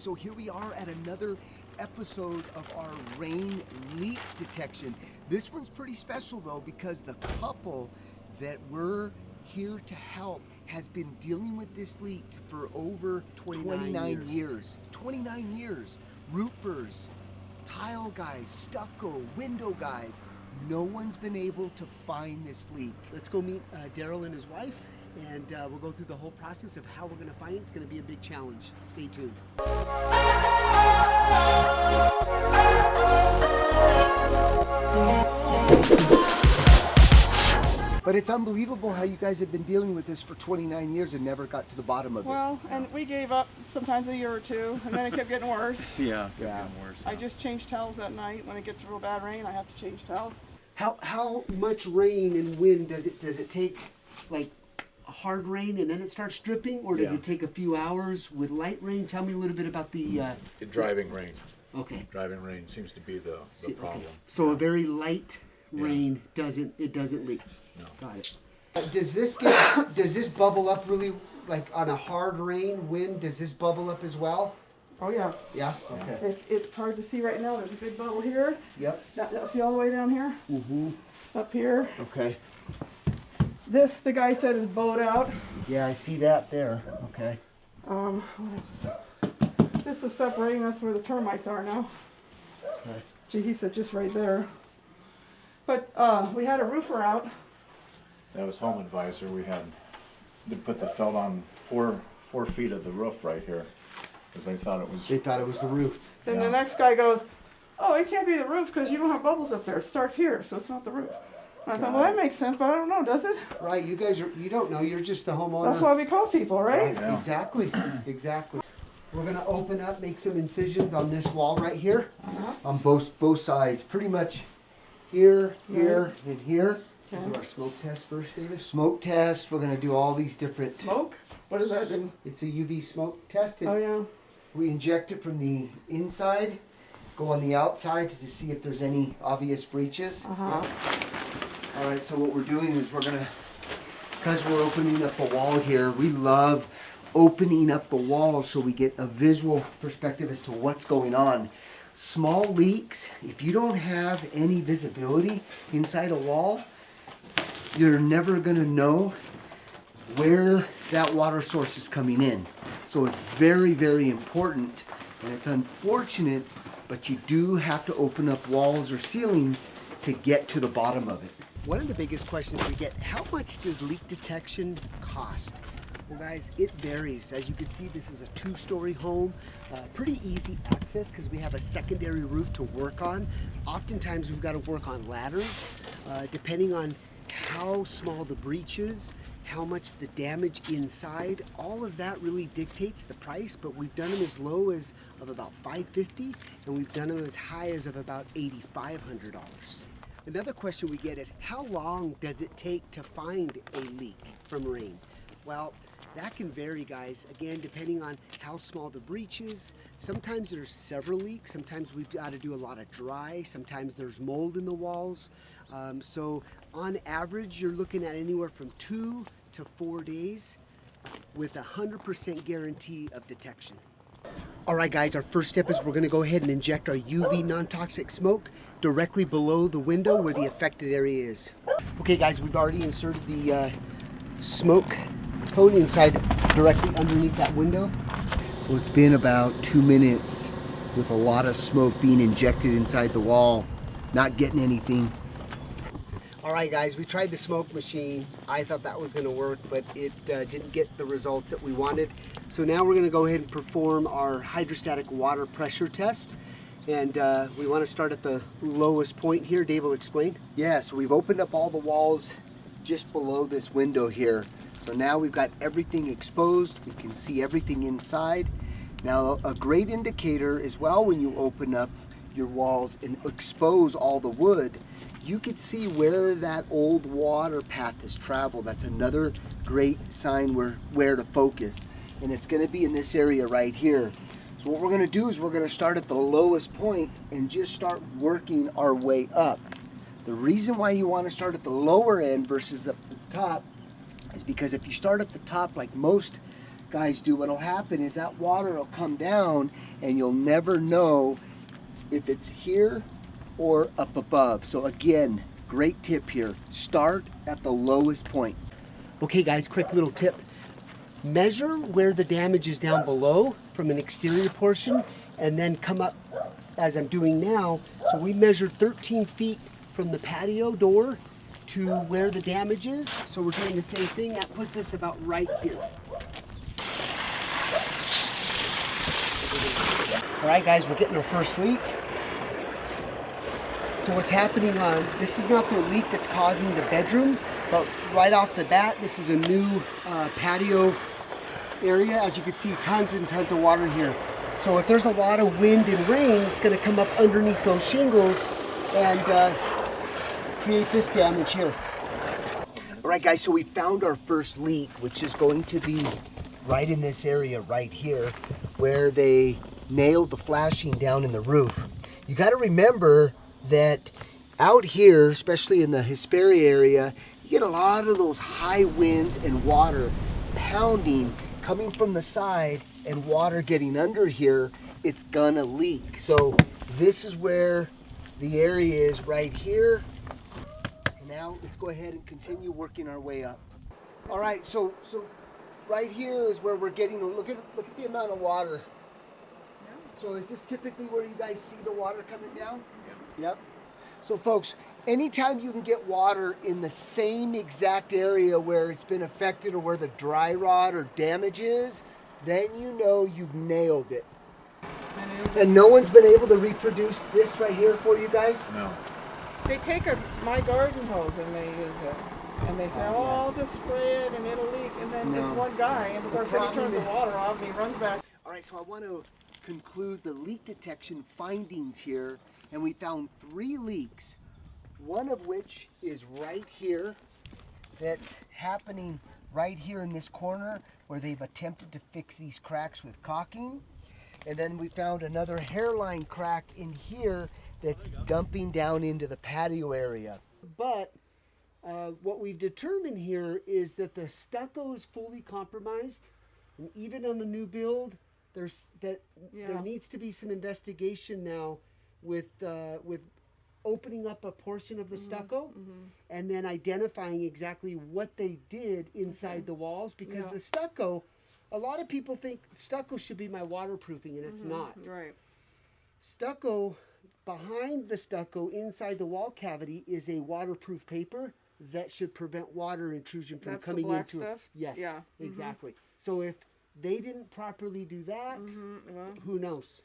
So here we are at another episode of our rain leak detection. This one's pretty special though, because the couple that we're here to help has been dealing with this leak for over 29 years. 29 years. Roofers, tile guys, stucco, window guys. No one's been able to find this leak. Let's go meet Daryl and his wife, and we'll go through the whole process of how we're going to find it. It's going to be a big challenge. Stay tuned. But it's unbelievable how you guys have been dealing with this for 29 years and never got to the bottom of it. Well, and we gave up sometimes a year or two, and then it kept getting worse. Yeah. Worse. I just change towels at night. When it gets real bad rain, I have to change towels. How much rain and wind does it take? Like a hard rain and then it starts dripping, or does Yeah. it take a few hours with light rain? Tell me a little bit about the. Driving rain. Okay. Driving rain seems to be the See, problem. okay. So a very light Yeah. rain doesn't leak. No. Got it. Does this bubble up really, like on a hard rain wind? Does this bubble up as well? Oh yeah, Yeah. Okay. it's hard to see right now. There's a big bubble here. Yep. See all the way down here? Mm-hmm. Up here. Okay. This, the guy said, is bowed out. Yeah, I see that there. Okay. What else? This is separating. That's where the termites are now. Okay. Gee, he said just right there. But we had a roofer out. That was Home Advisor. We had to put the felt on 4 feet of the roof right here because they thought it was. They thought it was the roof. Then Yeah. the next guy goes, "Oh, it can't be the roof because you don't have bubbles up there. It starts here, so it's not the roof." And I thought, well, that makes sense, but I don't know, does it? Right. You don't know. You're just the homeowner. That's why we call people, right? Yeah. Exactly. Exactly. We're gonna open up, make some incisions on this wall right here. On both sides, pretty much here, here, and here. Okay. Do our smoke test first, David. Smoke test. We're gonna do all these different. Smoke? What does that do? It's a UV smoke test. Oh yeah. We inject it from the inside, go on the outside to see if there's any obvious breaches. Uh-huh. All right, so what we're doing is because we're opening up the wall here, we love opening up the wall so we get a visual perspective as to what's going on. Small leaks, if you don't have any visibility inside a wall, you're never gonna know where that water source is coming in. So it's very, very important, and it's unfortunate, but you do have to open up walls or ceilings to get to the bottom of it. One of the biggest questions we get, how much does leak detection cost? Well guys, it varies. As you can see, this is a 2-story home. Pretty easy access because we have a secondary roof to work on. Oftentimes we've got to work on ladders, depending on how small the breach is, how much the damage inside. All of that really dictates the price, but we've done them as low as of about $550, and we've done them as high as of about $8,500. Another question we get is, how long does it take to find a leak from rain? Well, that can vary, guys, again, depending on how small the breach is. Sometimes there's several leaks. Sometimes we've got to do a lot of dry. Sometimes there's mold in the walls. So on average, you're looking at anywhere from 2 to 4 days with 100% guarantee of detection. All right, guys, our first step is we're going to go ahead and inject our UV non-toxic smoke directly below the window where the affected area is. Okay, guys, we've already inserted the smoke cone inside directly underneath that window. So it's been about 2 minutes with a lot of smoke being injected inside the wall, not getting anything. All right, guys, we tried the smoke machine. I thought that was going to work, but it didn't get the results that we wanted. So now we're going to go ahead and perform our hydrostatic water pressure test. And we want to start at the lowest point here. Dave will explain. Yeah, so we've opened up all the walls just below this window here. So now we've got everything exposed. We can see everything inside. Now, a great indicator as well when you open up your walls and expose all the wood, you could see where that old water path has traveled. That's another great sign where to focus. And it's going to be in this area right here. So what we're going to do is we're going to start at the lowest point and just start working our way up. The reason why you want to start at the lower end versus at the top is because if you start at the top like most guys do, what'll happen is that water will come down and you'll never know if it's here or up above. So again, great tip here. Start at the lowest point. Okay guys, quick little tip. Measure where the damage is down below from an exterior portion and then come up as I'm doing now. So we measured 13 feet from the patio door to where the damage is. So we're doing the same thing. That puts us about right here. All right guys, we're getting our first leak. So what's happening on, this is not the leak that's causing the bedroom, but right off the bat, this is a new patio area. As you can see, tons and tons of water here. So if there's a lot of wind and rain, it's gonna come up underneath those shingles and create this damage here. All right guys, so we found our first leak, which is going to be right in this area right here, where they nailed the flashing down in the roof. You gotta remember that out here, especially in the Hesperia area, you get a lot of those high winds and water pounding coming from the side and water getting under here, it's gonna leak. So this is where the area is right here. And now let's go ahead and continue working our way up. All right, so right here is where we're getting, look at the amount of water. So is this typically where you guys see the water coming down? Yep. So folks, anytime you can get water in the same exact area where it's been affected or where the dry rot or damage is, then you know you've nailed it. And no one's been able to reproduce this right here for you guys? No. They take my garden hose and they use it. And they say, oh, I'll just spray it and it'll leak. And then No. it's one guy. And of course, then he turns the water off and he runs back. All right, so I want to conclude the leak detection findings here, and we found 3 leaks, one of which is right here, that's happening right here in this corner where they've attempted to fix these cracks with caulking. And then we found another hairline crack in here that's dumping down into the patio area. But what we've determined here is that the stucco is fully compromised, and even on the new build, there needs to be some investigation now with opening up a portion of the stucco and then identifying exactly what they did inside the walls, because the stucco, a lot of people think stucco should be my waterproofing, and it's not. Right. Stucco, behind the stucco inside the wall cavity is a waterproof paper that should prevent water intrusion from That's coming the black into stuff? it. Yes, Yeah. exactly. So if they didn't properly do that, Well, who knows?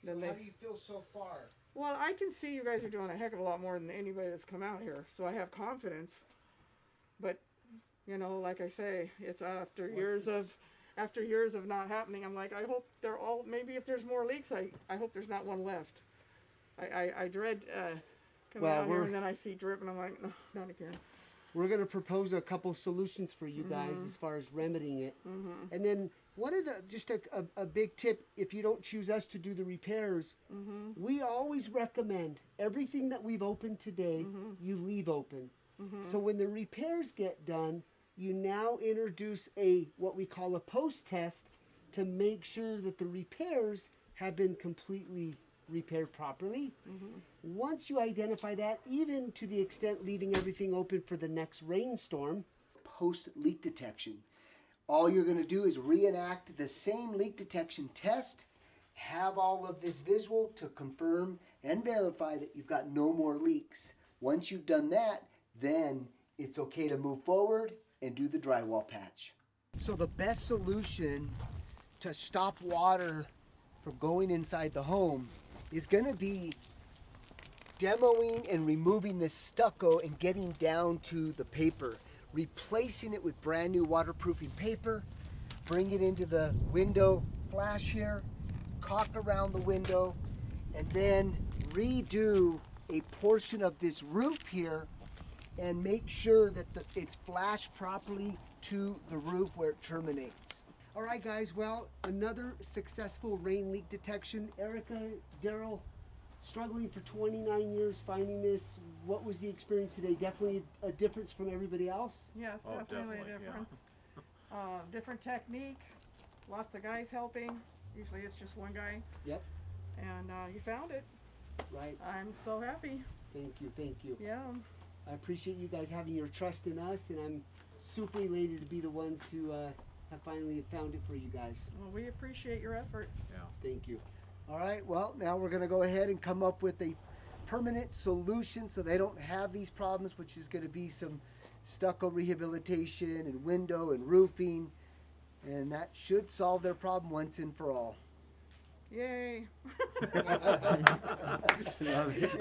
then How they, do you feel so far? well, I can see you guys are doing a heck of a lot more than anybody that's come out here. So I have confidence. But, you know, like I say, it's after years of not happening. I'm like, I hope they're all, maybe if there's more leaks, I hope there's not one left. I dread coming out here and then I see drip and I'm like, no, not again. We're going to propose a couple solutions for you guys as far as remedying it. And then one of the, just a big tip, if you don't choose us to do the repairs, we always recommend everything that we've opened today, you leave open. So when the repairs get done, you now introduce what we call a post test to make sure that the repairs have been completely repaired properly. Once you identify that, even to the extent leaving everything open for the next rainstorm. Post leak detection. All you're going to do is reenact the same leak detection test, have all of this visual to confirm and verify that you've got no more leaks. Once you've done that, then it's okay to move forward and do the drywall patch. So the best solution to stop water from going inside the home is going to be demoing and removing this stucco and getting down to the paper, replacing it with brand new waterproofing paper, bring it into the window flash here, caulk around the window, and then redo a portion of this roof here and make sure that it's flashed properly to the roof where it terminates. All right, guys, well, another successful rain leak detection. Erica, Daryl, struggling for 29 years finding this. What was the experience today? Definitely a difference from everybody else? Yes, Oh, definitely a definitely, yeah. difference. Different technique. lots of guys helping. Usually it's just one guy. Yep. And you found it. Right. I'm so happy. Thank you. Thank you. Yeah. I appreciate you guys having your trust in us, and I'm super elated to be the ones who have finally found it for you guys. Well, we appreciate your effort. Thank you. All right, well, now we're gonna go ahead and come up with a permanent solution so they don't have these problems, which is gonna be some stucco rehabilitation and window and roofing, and that should solve their problem once and for all. Yay. Love it.